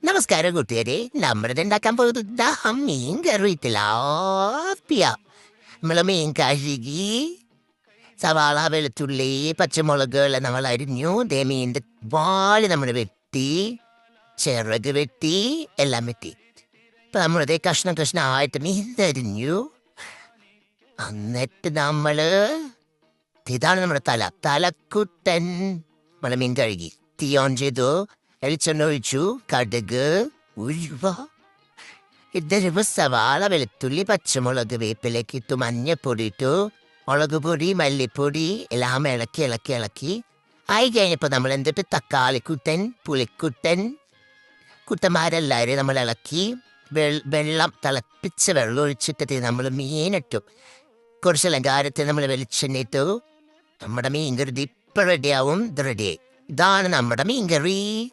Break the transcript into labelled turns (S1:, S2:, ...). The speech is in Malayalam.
S1: നമസ്കാരം കൂട്ടുകാരെ, നമ്മളിത് ഉണ്ടാക്കാൻ പോകുന്നത് മീൻ കറി തിലാപ്പിയ. നമ്മള് മീൻ കഴുകി സവാള, വെളുത്തുള്ളി, പച്ചമുളക് എല്ലാം നമ്മൾ അരിഞ്ഞു. ദേ മീനിന്റെ വാല് നമ്മൾ വെട്ടി, ചിറക് വെട്ടി, എല്ലാം വെട്ടി. ഇപ്പൊ നമ്മളിതേ കഷ്ണം ആയിട്ട് മീൻ അരിഞ്ഞു. എന്നിട്ട് നമ്മള് ഇതാണ് നമ്മുടെ തലക്കുട്ടൻ. നമ്മള് മീൻ കഴുകി തീ ഓൺ ചെയ്തു, വെളിച്ചെണ്ണ ഒഴിച്ചു, കടുക്, ഉലുവ, ഇതിരുമ്പ് സവാള, വെളുത്തുള്ളി, പച്ചമുളക്, വേപ്പിലേക്ക് ഇട്ടു, മഞ്ഞപ്പൊടി ഇട്ടു, മുളക് പൊടി, മല്ലിപ്പൊടി എല്ലാം ഇളക്കി ആയി കഴിഞ്ഞപ്പോൾ നമ്മൾ എന്തിട്ട് തക്കാളിക്കുട്ടൻ, പുളിക്കുട്ടൻ, കുട്ടന്മാരെല്ലാവരും നമ്മൾ ഇളക്കി വെള്ളം തിളപ്പിച്ച വെള്ളം ഒഴിച്ചിട്ട് നമ്മൾ മീനിട്ടു. കുറച്ച് അലങ്കാരത്തിൽ നമ്മൾ വെളിച്ചെണ്ണ ഇട്ടു. നമ്മുടെ മീൻ കറി ഇപ്പം റെഡിയാവും. ഇത് റെഡിയായി. ഇതാണ് നമ്മുടെ മീൻ കറി.